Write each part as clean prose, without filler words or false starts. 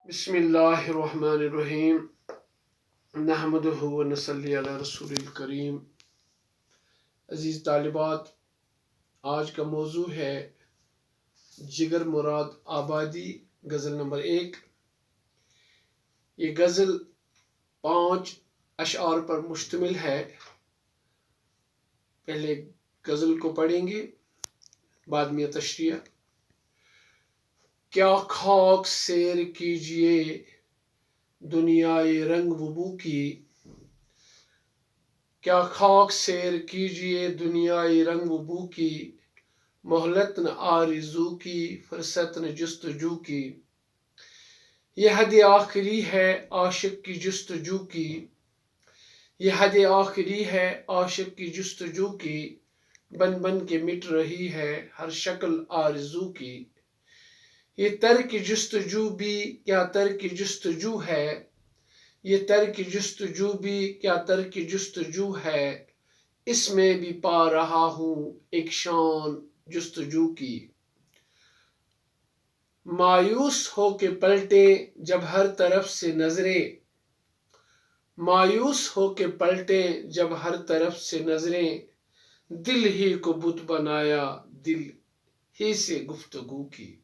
بسم اللہ الرحمن الرحیم نحمدہ و نصلی علی رسول الکریم۔ عزیز طالبات، آج کا موضوع ہے جگر مراد آبادی، غزل نمبر 1۔ یہ غزل 5 اشعار پر مشتمل ہے۔ پہلے غزل کو پڑھیں گے، بعد میں تشریح۔ کیا خاک سیر کیجئے دنیائے رنگ و بو کی، کیا خاک سیر کیجئے دنیائے رنگ و بو کی، مہلت نہ آرزو کی، فرصت نہ جستجو کی۔ یہ حد آخری ہے عاشق کی جستجو کی، یہ حد آخری ہے عاشق کی جستجو کی، بن بن کے مٹ رہی ہے ہر شکل آرزو کی۔ یہ ترک جستجو بھی کیا ترک جستجو ہے، یہ ترک جستجو بھی کیا ترک جستجو ہے، اس میں بھی پا رہا ہوں ایک شان جستجو کی۔ مایوس ہو کے پلٹے جب ہر طرف سے نظریں، مایوس ہو کے پلٹے جب ہر طرف سے نظریں، دل ہی کو بت بنایا دل ہی سے گفتگو کی۔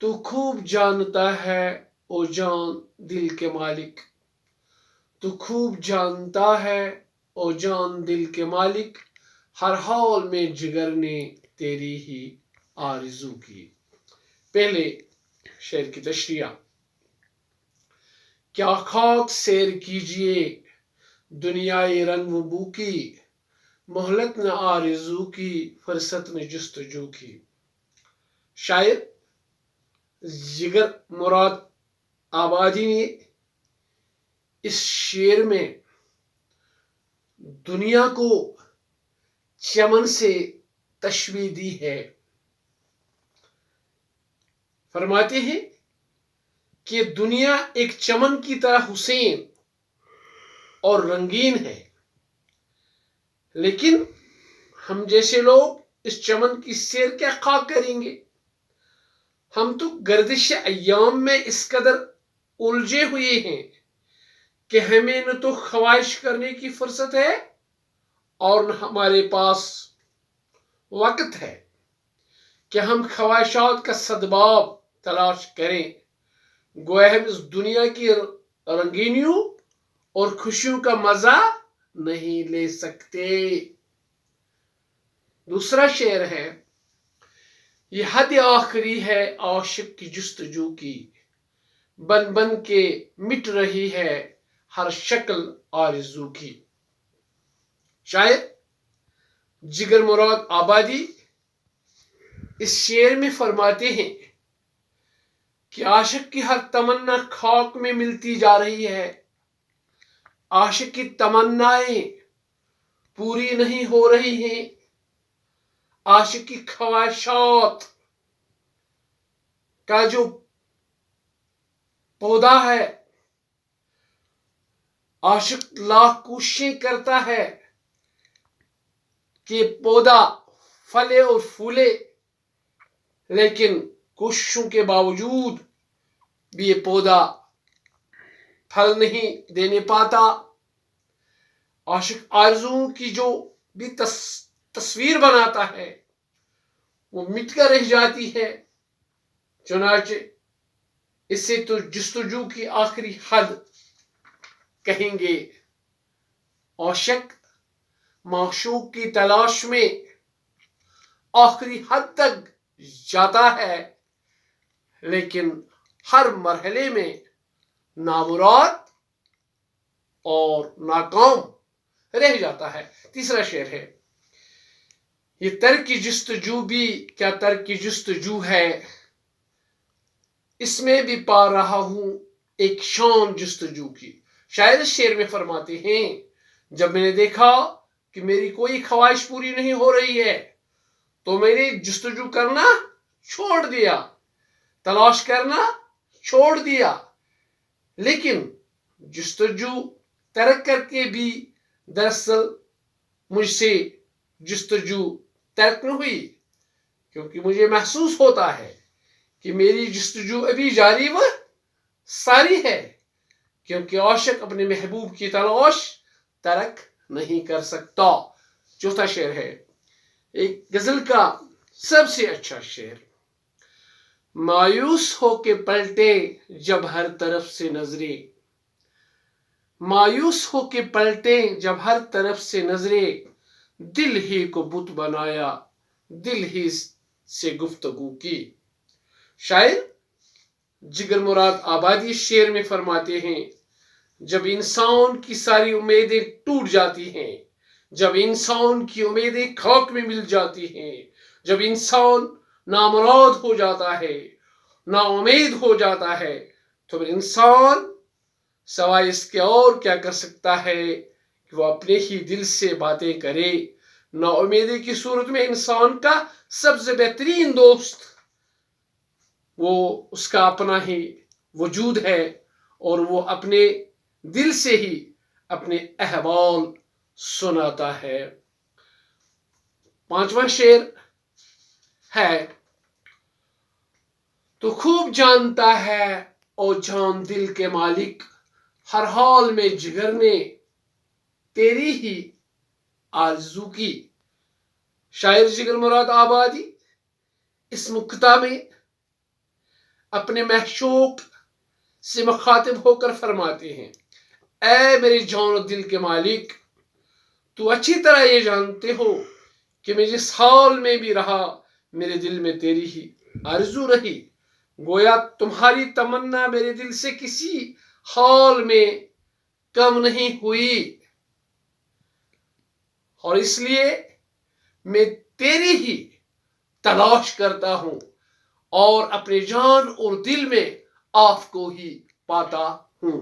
تو خوب جانتا ہے او جان دل کے مالک، تو خوب جانتا ہے او جان دل کے مالک، ہر حال میں جگر نے تیری ہی آرزو کی۔ پہلے شعر کی تشریح۔ کیا خاک سیر کیجئے دنیائے رنگ و بو کی، مہلت نہ آرزو کی، فرصت نہ جستجو کی۔ شاعر جگر مراد آبادی نے اس شعر میں دنیا کو چمن سے تشبیہ دی ہے۔ فرماتے ہیں کہ دنیا ایک چمن کی طرح حسین اور رنگین ہے، لیکن ہم جیسے لوگ اس چمن کی سیر کیا خاک کریں گے؟ ہم تو گردش ایام میں اس قدر الجھے ہوئے ہیں کہ ہمیں نہ تو خواہش کرنے کی فرصت ہے اور نہ ہمارے پاس وقت ہے کہ ہم خواہشات کا سدباب تلاش کریں۔ گویا ہم اس دنیا کی رنگینیوں اور خوشیوں کا مزہ نہیں لے سکتے۔ دوسرا شعر ہے، یہ حد آخری ہے عاشق کی جستجو کی، بن بن کے مٹ رہی ہے ہر شکل آرزو کی۔ شاعر جگر مراد آبادی اس شعر میں فرماتے ہیں کہ عاشق کی ہر تمنا خاک میں ملتی جا رہی ہے، عاشق کی تمنائیں پوری نہیں ہو رہی ہیں، عاشق کی خواہشات کا جو پودا ہے، عاشق لاکھ کوششیں کرتا ہے کہ پودا پھلے اور پھولے، لیکن کوششوں کے باوجود بھی یہ پودا پھل نہیں دینے پاتا۔ عاشق آرزوؤں کی جو بھی تصویر بناتا ہے وہ مٹ کر رہ جاتی ہے۔ چنانچہ اسے تو جستجو کی آخری حد کہیں گے۔ عاشق معشوق کی تلاش میں آخری حد تک جاتا ہے، لیکن ہر مرحلے میں نامراد اور ناکام رہ جاتا ہے۔ تیسرا شعر ہے، یہ ترک جستجو بھی کیا ترک جستجو ہے، اس میں بھی پا رہا ہوں ایک شان جستجو کی۔ شاعر اس شعر میں فرماتے ہیں، جب میں نے دیکھا کہ میری کوئی خواہش پوری نہیں ہو رہی ہے تو میں نے جستجو کرنا چھوڑ دیا، تلاش کرنا چھوڑ دیا، لیکن جستجو ترک کر کے بھی دراصل مجھ سے جستجو ترک نہ ہوئی، کیونکہ مجھے محسوس ہوتا ہے کہ میری جستجو ابھی جاری و ساری ہے، کیونکہ عاشق اپنے محبوب کی تلاش ترک نہیں کر سکتا۔ چوتھا شعر ہے ایک غزل کا سب سے اچھا شعر۔ مایوس ہو کے پلٹے جب ہر طرف سے نظریں، مایوس ہو کے پلٹے جب ہر طرف سے نظریں، دل ہی کو بت بنایا دل ہی سے گفتگو کی۔ شاعر جگر مراد آبادی شعر میں فرماتے ہیں، جب انسان کی ساری امیدیں ٹوٹ جاتی ہیں، جب انسان کی امیدیں خاک میں مل جاتی ہیں، جب انسان نامراد ہو جاتا ہے، نا امید ہو جاتا ہے، تو پھر انسان سوائے اس کے اور کیا کر سکتا ہے کہ وہ اپنے ہی دل سے باتیں کرے۔ نا امیدی کی صورت میں انسان کا سب سے بہترین دوست وہ اس کا اپنا ہی وجود ہے، اور وہ اپنے دل سے ہی اپنے احوال سناتا ہے۔ پانچواں شعر ہے، تو خوب جانتا ہے او جان دل کے مالک، ہر حال میں جگر نے تیری ہی آرزو کی۔ شاعر جگر مراد آبادی اس مقطع میں اپنے معشوق سے مخاطب ہو کر فرماتے ہیں، اے میری جان و دل کے مالک، تو اچھی طرح یہ جانتے ہو کہ میں جس حال میں بھی رہا میرے دل میں تیری ہی آرزو رہی۔ گویا تمہاری تمنا میرے دل سے کسی حال میں کم نہیں ہوئی، اور اس لیے میں تیری ہی تلاش کرتا ہوں اور اپنے جان اور دل میں آپ کو ہی پاتا ہوں۔